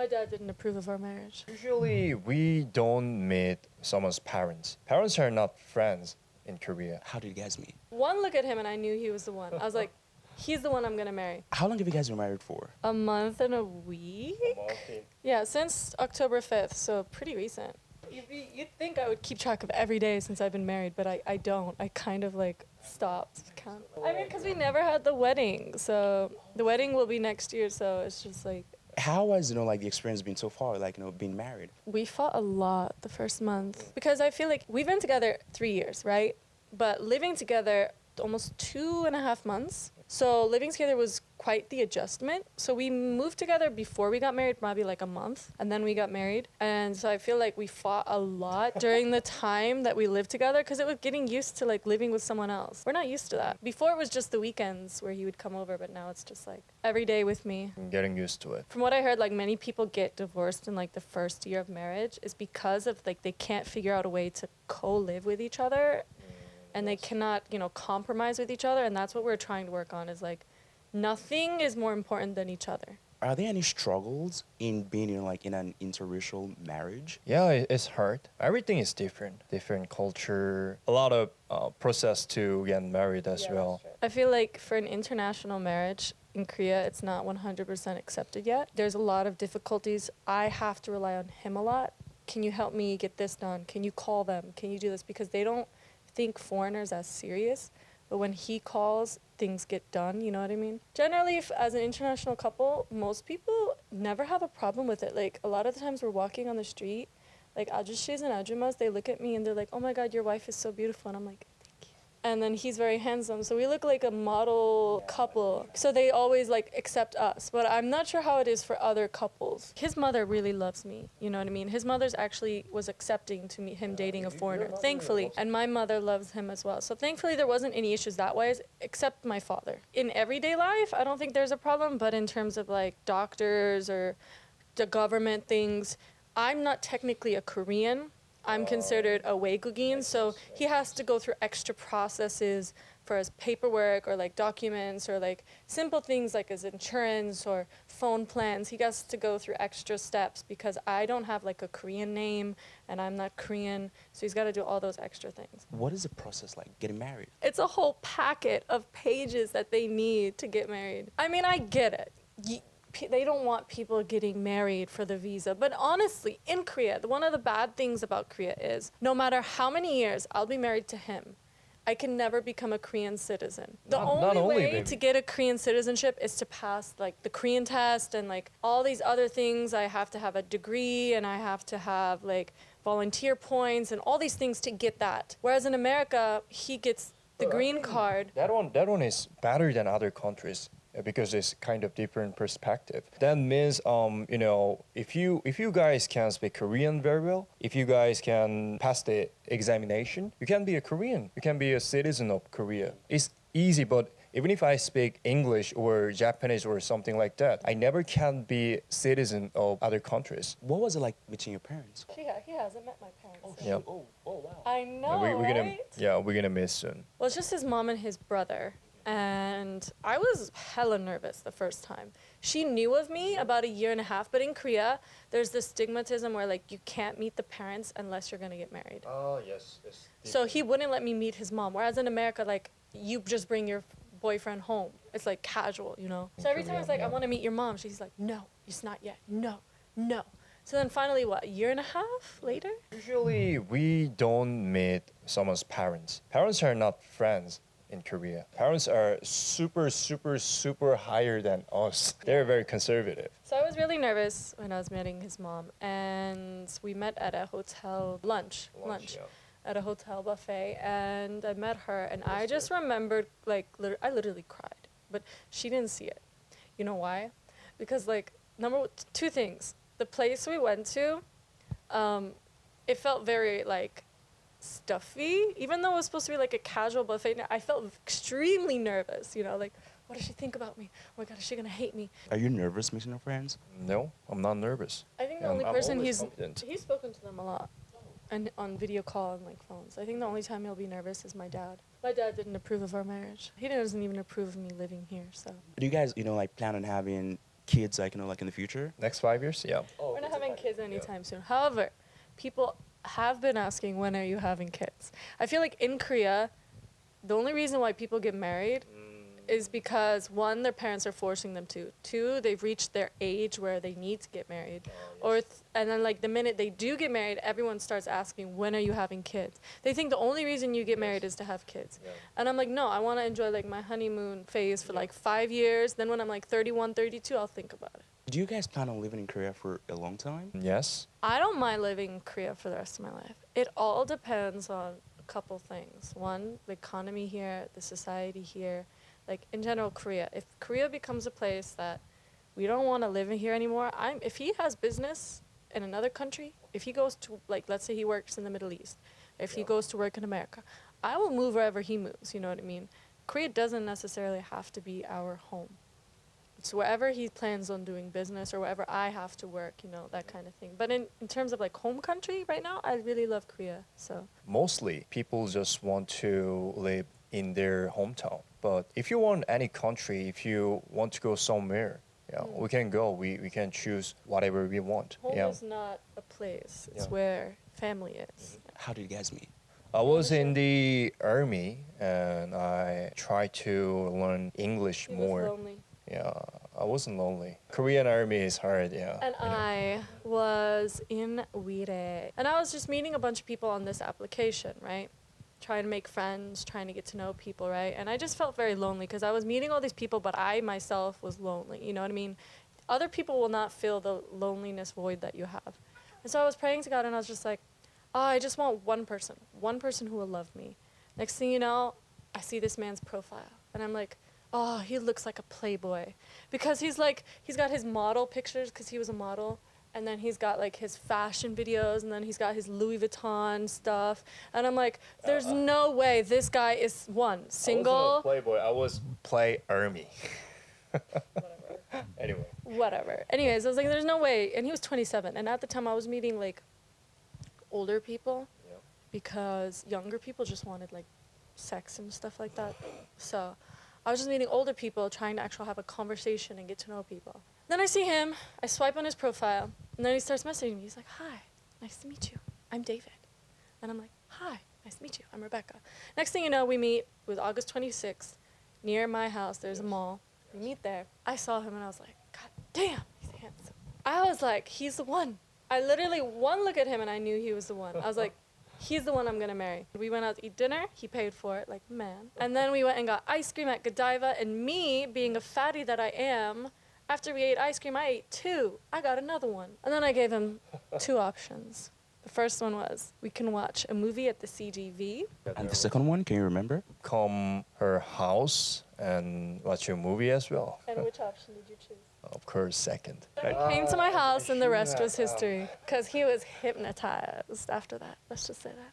My dad didn't approve of our marriage. Usually, we don't meet someone's parents. Parents are not friends in Korea. How did you guys meet? One look at him and I knew he was the one. I was like, he's the one I'm gonna marry. How long have you guys been married for? A month and a week? Yeah, since October 5th, so pretty recent. You'd think I would keep track of every day since I've been married, but I don't. I kind of like stopped count. I mean, because we never had the wedding, so the wedding will be next year, so it's just like, How has like the experience been so far? Being married. we fought a lot the first month because I feel like we've been together 3 years, right? But living together almost 2.5 months. So living together was quite the adjustment. So we moved together before we got married, probably like a month, and then we got married. And so I feel like we fought a lot during the time that we lived together because it was getting used to like living with someone else. We're not used to that. Before it was just the weekends where he would come over, but now it's just like every day with me. I'm getting used to it. From what I heard, like many people get divorced in like the first year of marriage is because of like they can't figure out a way to co-live with each other and they cannot, compromise with each other. And that's what we're trying to work on is like nothing is more important than each other. Are there any struggles in being in an interracial marriage? Yeah, it's hard. Everything is different. Different culture. A lot of process to get married as well. I feel like for an international marriage in Korea, it's not 100% accepted yet. There's a lot of difficulties. I have to rely on him a lot. Can you help me get this done? Can you call them? Can you do this? Because they don't think foreigners as serious. But when he calls, things get done, you know what I mean? Generally, as an international couple, most people never have a problem with it. Like, a lot of the times we're walking on the street, like, ajushis and ajumas, they look at me and they're like, oh my God, your wife is so beautiful. And I'm like, thank you. And then he's very handsome. So we look like a model couple. So they always, like, accept us. But I'm not sure how it is for other couples. His mother really loves me, you know what I mean? His mother's actually was accepting to meet him dating a foreigner, thankfully. And my mother loves him as well. So thankfully there wasn't any issues that way, except my father. In everyday life, I don't think there's a problem. But in terms of, like, doctors or the government things, I'm not technically a Korean. I'm considered a Waegugin, so he has to go through extra processes for his paperwork or like documents or like simple things like his insurance or phone plans. He has to go through extra steps because I don't have like a Korean name and I'm not Korean, so he's got to do all those extra things. What is the process like getting married? It's a whole packet of pages that they need to get married. I mean, I get it. They don't want people getting married for the visa. But honestly, in Korea, one of the bad things about Korea is no matter how many years I'll be married to him, I can never become a Korean citizen. The only way to get a Korean citizenship is to pass like the Korean test and like all these other things. I have to have a degree and I have to have like volunteer points and all these things to get that. Whereas in America, he gets the green card. That one is better than other countries because it's kind of different perspective. That means if you guys can speak Korean very well, if you guys can pass the examination, you can be a Korean. You can be a citizen of Korea. It's easy, but even if I speak English or Japanese or something like that, I never can be citizen of other countries. What was it like meeting your parents? He hasn't met my parents. Yeah. Oh wow. I know, We're gonna miss soon. Well, it's just his mom and his brother. And I was hella nervous the first time. She knew of me about 1.5 years, but in Korea, there's this stigmatism where like you can't meet the parents unless you're gonna get married. Oh, yes. So he wouldn't let me meet his mom. Whereas in America, like you just bring your boyfriend home. It's like casual, you know? So every time I was like, I want to meet your mom. She's like, no, it's not yet. No. So then finally, 1.5 years later? Usually, we don't meet someone's parents. Parents are not friends in Korea. Parents are super, super, super higher than us. They're very conservative. So I was really nervous when I was meeting his mom. And we met at a hotel lunch. Yeah. At a hotel buffet, and I met her, and I just remembered, like, I literally cried, but she didn't see it. You know why? Because, like, two things. The place we went to, it felt very, like, stuffy. Even though it was supposed to be, like, a casual buffet, I felt extremely nervous, like, what does she think about me? Oh my God, is she gonna hate me? Are you nervous meeting your friends? No, I'm not nervous. I think the only person he's confident. He's spoken to them a lot. And on video call and like phones. I think the only time he'll be nervous is my dad. My dad didn't approve of our marriage. He doesn't even approve of me living here, so. Do you guys, plan on having kids, like like in the future? Next 5 years, yeah. We're not having kids anytime soon. However, people have been asking, when are you having kids? I feel like in Korea, the only reason why people get married is because one, their parents are forcing them to. Two, they've reached their age where they need to get married. And then like the minute they do get married, everyone starts asking, when are you having kids? They think the only reason you get married is to have kids. And I'm like, no, I want to enjoy like my honeymoon phase for like 5 years. Then when I'm like 31, 32, I'll think about it. Do you guys plan on living in Korea for a long time? Yes. I don't mind living in Korea for the rest of my life. It all depends on a couple things. One, the economy here, the society here, like in general, Korea. If Korea becomes a place that we don't want to live in here anymore, if he has business in another country, if he goes to, like, let's say he works in the Middle East, if he goes to work in America, I will move wherever he moves, you know what I mean? Korea doesn't necessarily have to be our home. It's wherever he plans on doing business or wherever I have to work, you know, that kind of thing. But in terms of like home country right now, I really love Korea. So Mostly people just want to live in their hometown. But if you want any country, if you want to go somewhere, yeah, we can go. We can choose whatever we want. home Yeah. is not a place. It's Yeah. where family is. How did you guys meet? I was in the army and I tried to learn English He more. was lonely. Yeah, I wasn't lonely. Korean army is hard, yeah. And I was in Wire. And I was just meeting a bunch of people on this application, right? Trying to make friends, trying to get to know people, right? And I just felt very lonely because I was meeting all these people, but I myself was lonely. You know what I mean? Other people will not fill the loneliness void that you have. And so I was praying to God and I was just like, oh, I just want one person who will love me. Next thing you know, I see this man's profile and I'm like, oh, he looks like a playboy. Because he's got his model pictures because he was a model. And then he's got like his fashion videos and then he's got his Louis Vuitton stuff. And I'm like, there's no way this guy is single. Playboy. I was play army. Anyway. Whatever. Anyways, I was like, there's no way. And he was 27. And at the time I was meeting like older people because younger people just wanted like sex and stuff like that. So I was just meeting older people trying to actually have a conversation and get to know people. Then I see him, I swipe on his profile, and then he starts messaging me. He's like, hi, nice to meet you. I'm David. And I'm like, hi, nice to meet you. I'm Rebecca. Next thing you know, we meet. It was August 26th. Near my house, there's a mall. We meet there. I saw him and I was like, God damn, he's handsome. I was like, he's the one. I literally, one look at him and I knew he was the one. I was like, he's the one I'm gonna marry. We went out to eat dinner. He paid for it, like man. And then we went and got ice cream at Godiva. And me, being a fatty that I am, after we ate ice cream, I ate 2. I got another one. And then I gave him 2 options. The first one was, we can watch a movie at the CGV. And the second one, can you remember? Come her house and watch a movie as well. And which option did you choose? Of course, second. He came to my house and the rest was history. Because he was hypnotized after that. Let's just say that.